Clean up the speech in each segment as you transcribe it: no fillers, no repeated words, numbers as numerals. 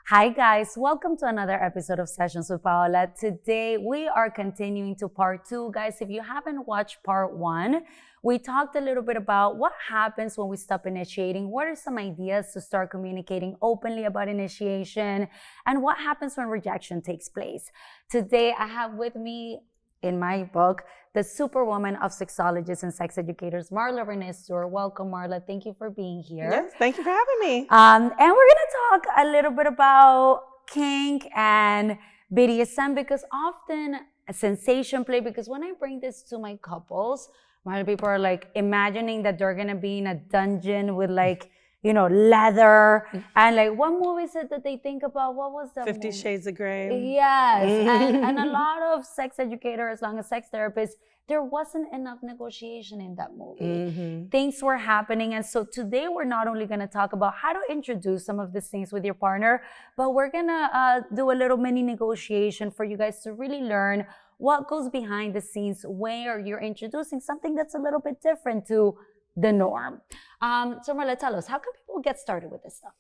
Hi guys, welcome to another episode of Sessions with Paola. Today we are continuing to part 2. Guys, if you haven't watched part 1, we talked a little bit about what happens when we stop initiating, what are some ideas to start communicating openly about initiation, and what happens when rejection takes place. Today I have with me, in my book, the superwoman of sexologists and sex educators, Marla Stewart. Welcome, Marla. Thank you for being here. Yes, thank you for having me. And we're going to talk a little bit about kink and BDSM because often a sensation play, because when I bring this to my couples, my people are like imagining that they're going to be in a dungeon with like, you know, leather. And like, what movie is it that they think about? What was that 50 movie? Shades of Grey. Yes. And a lot of sex educators, along with sex therapists, there wasn't enough negotiation in that movie. Mm-hmm. Things were happening. And so today we're not only going to talk about how to introduce some of these things with your partner, but we're going to do a little mini negotiation for you guys to really learn what goes behind the scenes where you're introducing something that's a little bit different to the norm. So Marla, tell us, how can people get started with this stuff?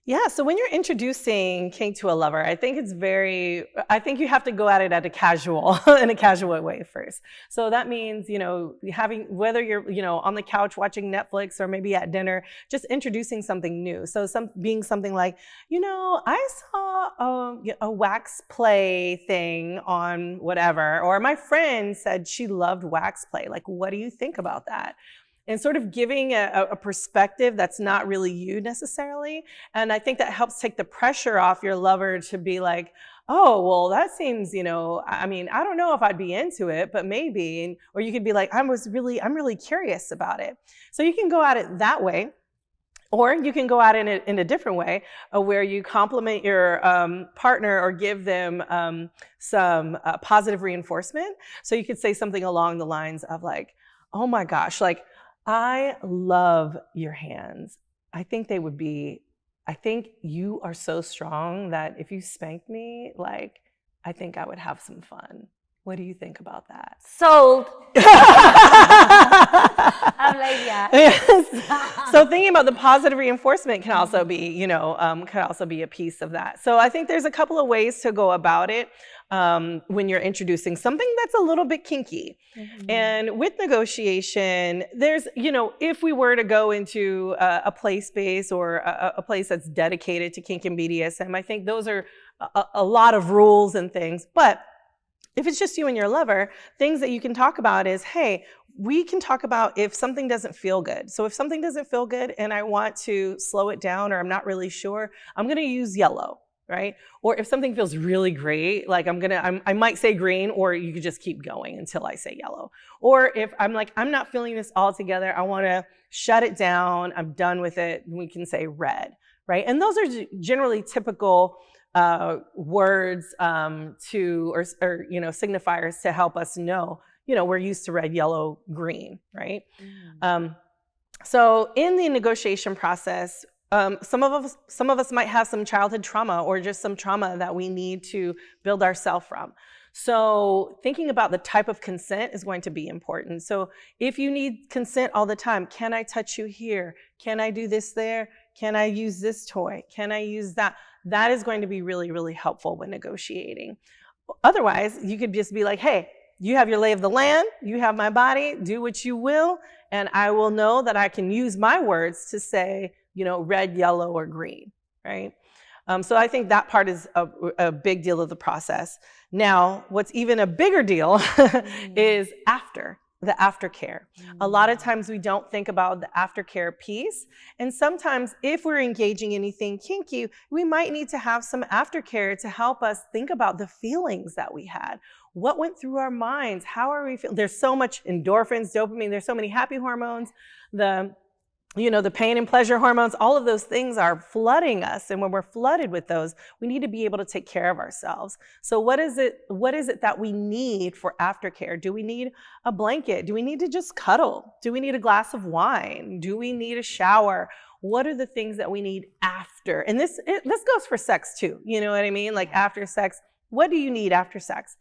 Yeah, so when you're introducing kink to a lover, I think you have to go at it in a casual way first. So that means, whether you're, on the couch watching Netflix or maybe at dinner, just introducing something new. So being something like, I saw a wax play thing on whatever, or my friend said she loved wax play. Like, what do you think about that? And sort of giving a perspective that's not really you necessarily. And I think that helps take the pressure off your lover to be like, oh, well, that seems, I don't know if I'd be into it, but maybe. Or you could be like, I'm really curious about it. So you can go at it that way. Or you can go at it in a different way, where you compliment your partner or give them some positive reinforcement. So you could say something along the lines of like, oh my gosh, like, I love your hands. I think you are so strong that if you spanked me, like, I think I would have some fun. What do you think about that? Sold. I'm like, yeah. Yes. So thinking about the positive reinforcement can also be, a piece of that. So I think there's a couple of ways to go about it when you're introducing something that's a little bit kinky. Mm-hmm. And with negotiation, there's, if we were to go into a play space or a place that's dedicated to kink and BDSM, I think those are a lot of rules and things. But if it's just you and your lover, things that you can talk about is, hey, we can talk about if something doesn't feel good. So if something doesn't feel good and I want to slow it down or I'm not really sure, I'm going to use yellow, right? Or if something feels really great, like I might say green, or you could just keep going until I say yellow. Or if I'm like, I'm not feeling this all together, I want to shut it down, I'm done with it, we can say red, right? And those are generally typical words or signifiers to help us know, we're used to red, yellow, green, right? Mm. So in the negotiation process, some of us might have some childhood trauma or just some trauma that we need to build ourselves from. So thinking about the type of consent is going to be important. So if you need consent all the time, can I touch you here? Can I do this there? Can I use this toy? Can I use that? That is going to be really, really helpful when negotiating. Otherwise, you could just be like, hey, you have your lay of the land, you have my body, do what you will, and I will know that I can use my words to say, red, yellow, or green, right? So I think that part is a big deal of the process. Now, what's even a bigger deal is the aftercare. A lot of times we don't think about the aftercare piece. And sometimes if we're engaging anything kinky, we might need to have some aftercare to help us think about the feelings that we had. What went through our minds? How are we feeling? There's so much endorphins, dopamine, there's so many happy hormones. The pain and pleasure hormones, all of those things are flooding us. And when we're flooded with those, we need to be able to take care of ourselves. So what is it that we need for aftercare? Do we need a blanket? Do we need to just cuddle? Do we need a glass of wine? Do we need a shower? What are the things that we need after? And this goes for sex too. You know what I mean? Like after sex, what do you need after sex?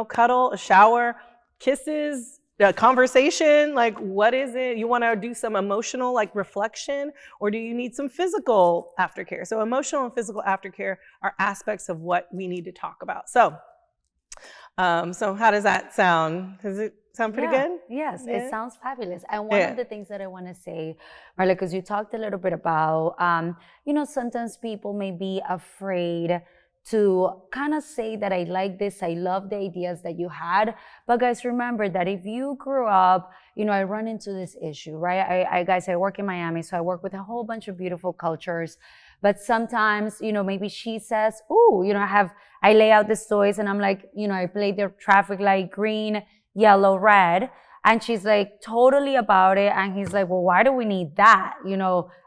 Cuddle, a shower, kisses, conversation? Like, what is it? You want to do some emotional like reflection, or do you need some physical aftercare? So emotional and physical aftercare are aspects of what we need to talk about. So how does that sound? Does it sound pretty good? Yes, Yeah. it sounds fabulous. And one of the things that I want to say, Marla, because you talked a little bit about, sometimes people may be afraid to kind of say that I like this, I love the ideas that you had. But guys, remember that if you grew up, I run into this issue, right? I work in Miami, so I work with a whole bunch of beautiful cultures. But sometimes, maybe she says, "Ooh, I lay out the toys," and I'm like, I play the traffic light green, yellow, red. And she's like totally about it. And he's like, well, why do we need that?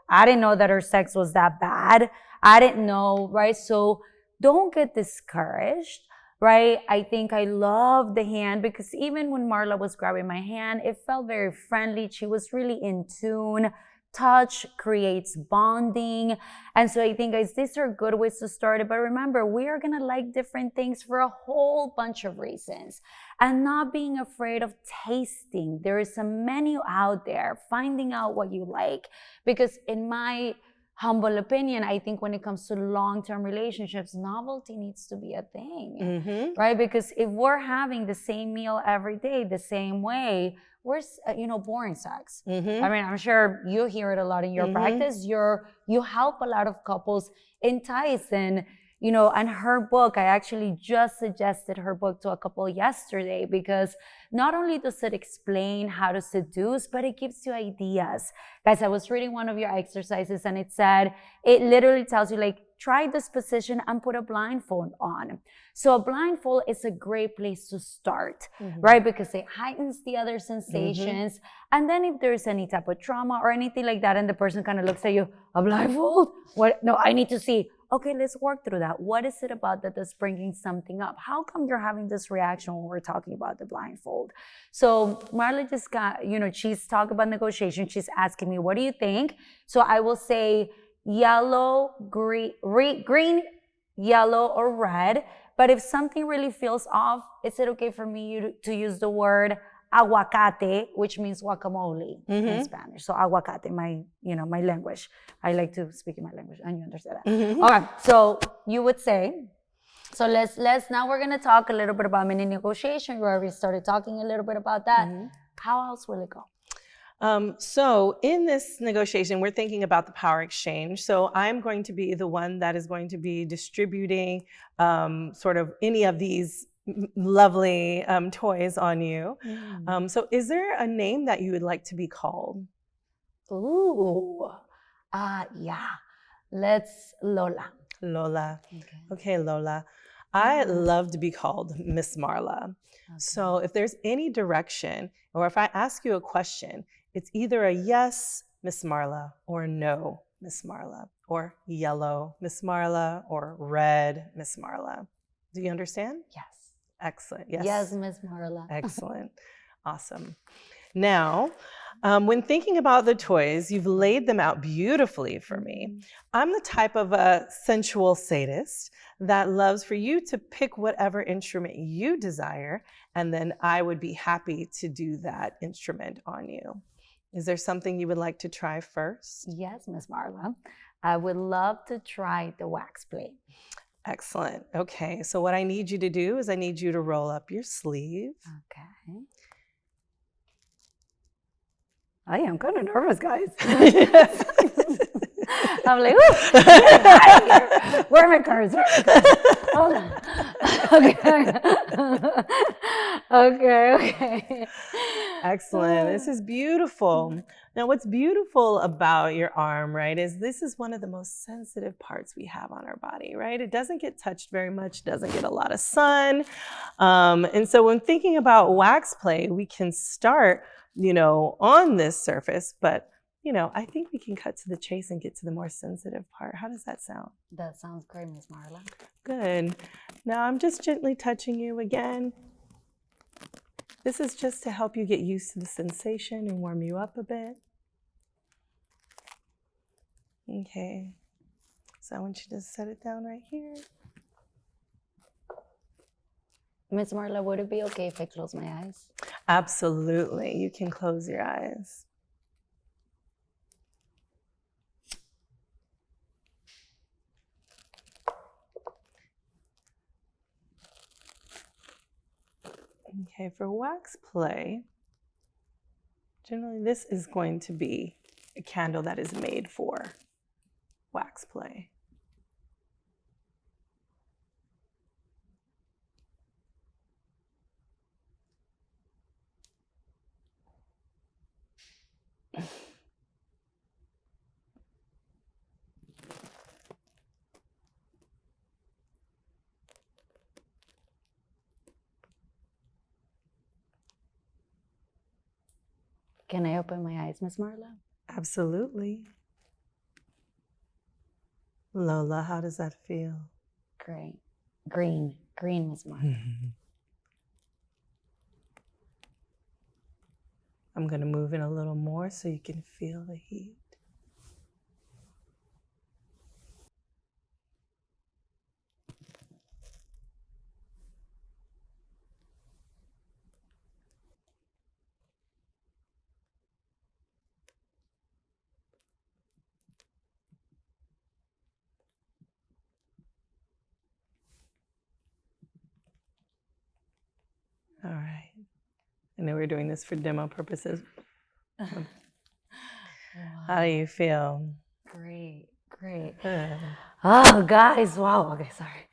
I didn't know that her sex was that bad. I didn't know, right? So don't get discouraged, right? I think I love the hand because even when Marla was grabbing my hand, it felt very friendly. She was really in tune. Touch creates bonding. And so I think, guys, these are good ways to start it. But remember, we are going to like different things for a whole bunch of reasons. And not being afraid of tasting. There is a menu out there, finding out what you like. Because in my humble opinion, I think when it comes to long-term relationships, novelty needs to be a thing, right? Because if we're having the same meal every day, the same way, we're, boring sex. I mean, I'm sure you hear it a lot in your practice. You help a lot of couples entice and her book, I actually just suggested her book to a couple yesterday because not only does it explain how to seduce, but it gives you ideas. Guys, I was reading one of your exercises and it literally tells you like, try this position and put a blindfold on. So a blindfold is a great place to start, right? Because it heightens the other sensations. And then if there's any type of trauma or anything like that, and the person kind of looks at you, a blindfold? What? No, I need to see. Okay, let's work through that. What is it about that that's bringing something up? How come you're having this reaction when we're talking about the blindfold? So Marla just got, she's talking about negotiation. She's asking me, what do you think? So I will say yellow, green, yellow, or red. But if something really feels off, is it okay for me to use the word aguacate, which means guacamole in Spanish? So aguacate, my language. I like to speak in my language, and you understand that. Okay, so you would say, so let's now we're gonna talk a little bit about mini negotiation. You already started talking a little bit about that. How else will it go? So in this negotiation, we're thinking about the power exchange. So I'm going to be the one that is going to be distributing sort of any of these lovely toys on you. So is there a name that you would like to be called? Ooh, yeah. Let's Lola. Lola. Okay, Lola. I love to be called Miss Marla. So if there's any direction, or if I ask you a question, it's either a yes, Miss Marla, or no, Miss Marla, or yellow, Miss Marla, or red, Miss Marla. Do you understand? Yes. Excellent. Yes. Yes, Miss Marla. Excellent. Awesome. Now, when thinking about the toys, you've laid them out beautifully for me. I'm the type of a sensual sadist that loves for you to pick whatever instrument you desire, and then I would be happy to do that instrument on you. Is there something you would like to try first? Yes, Miss Marla. I would love to try the wax play. Excellent. Okay, so what I need you to do is I need you to roll up your sleeve. Okay. I am kind of nervous, guys. I'm like, ooh, get out of here. Where are my cards? Hold on. Okay. Excellent. This is beautiful. Now, what's beautiful about your arm, right, is this is one of the most sensitive parts we have on our body, right? It doesn't get touched very much, doesn't get a lot of sun. And so when thinking about wax play, we can start, on this surface, but I think we can cut to the chase and get to the more sensitive part. How does that sound? That sounds great, Miss Marla. Good. Now I'm just gently touching you again. This is just to help you get used to the sensation and warm you up a bit. Okay. So I want you to set it down right here. Miss Marla, would it be okay if I close my eyes? Absolutely. You can close your eyes. Okay, for wax play, generally this is going to be a candle that is made for wax play. Can I open my eyes, Miss Marla? Absolutely. Lola, how does that feel? Great. Green, Miss Marla. I'm going to move in a little more so you can feel the heat. All right. I know we're doing this for demo purposes. Wow. How do you feel? Great. Good. Oh, guys, wow. Okay, sorry.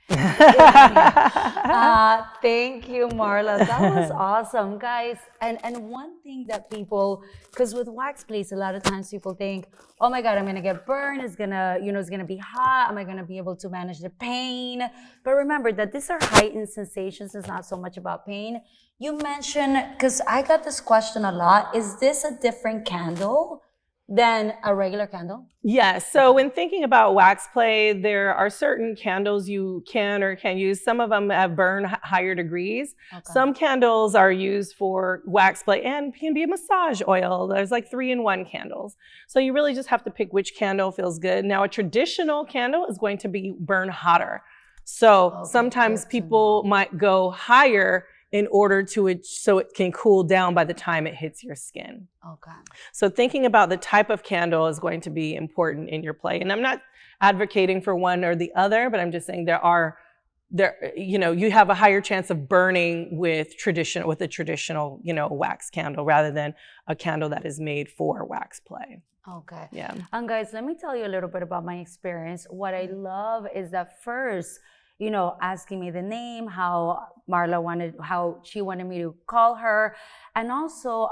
Thank you, Marla. That was awesome, guys. And one thing that people, because with wax plates, a lot of times people think, oh my God, I'm gonna get burned. It's gonna be hot. Am I gonna be able to manage the pain? But remember that these are heightened sensations. It's not so much about pain. You mentioned, because I got this question a lot, is this a different candle than a regular candle? Yes. So when thinking about wax play, there are certain candles you can or can't use. Some of them have burn higher degrees. Okay. Some candles are used for wax play and can be a massage oil. There's like 3-in-1 candles. So you really just have to pick which candle feels good. Now, a traditional candle is going to be burn hotter. So sometimes people might go higher in order so it can cool down by the time it hits your skin. Okay. So thinking about the type of candle is going to be important in your play. And I'm not advocating for one or the other, but I'm just saying you have a higher chance of burning with a traditional, wax candle rather than a candle that is made for wax play. Okay. Yeah. And guys, let me tell you a little bit about my experience. What I love is that first, asking me the name, how she wanted me to call her. And also,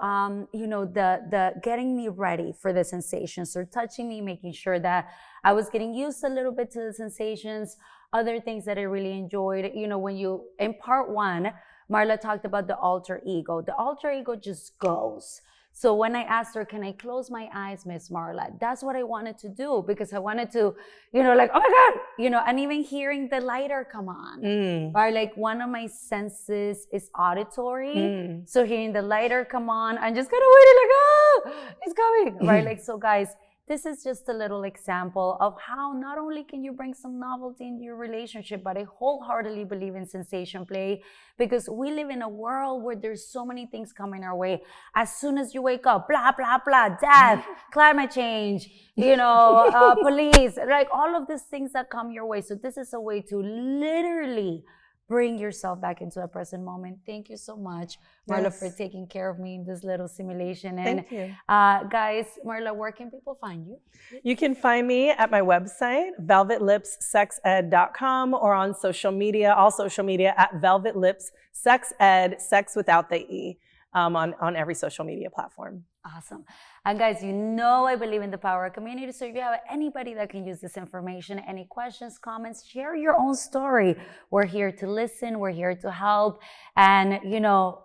the getting me ready for the sensations, or touching me, making sure that I was getting used a little bit to the sensations. Other things that I really enjoyed, in part 1, Marla talked about the alter ego. The alter ego just goes. So when I asked her, can I close my eyes, Miss Marla? That's what I wanted to do, because I wanted to, like, oh my God, and even hearing the lighter come on, right? Like, one of my senses is auditory. So hearing the lighter come on, I'm just kind of waiting, like, oh, it's coming, right? Like, so guys, this is just a little example of how not only can you bring some novelty into your relationship, but I wholeheartedly believe in sensation play, because we live in a world where there's so many things coming our way. As soon as you wake up, blah, blah, blah, death, climate change, police, like all of these things that come your way. So this is a way to literally bring yourself back into a present moment. Thank you so much, Marla, for taking care of me in this little simulation. And thank you. Guys, Marla, where can people find you? You can find me at my website, velvetlipssexed.com, or on social media, all social media at velvetlipssexed, sex without the E, on every social media platform. Awesome. And guys, I believe in the power of community. So if you have anybody that can use this information, any questions, comments, share your own story. We're here to listen. We're here to help. And,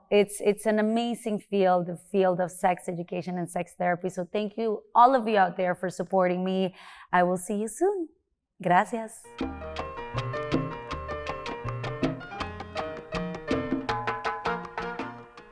it's an amazing field, the field of sex education and sex therapy. So thank you, all of you out there, for supporting me. I will see you soon. Gracias.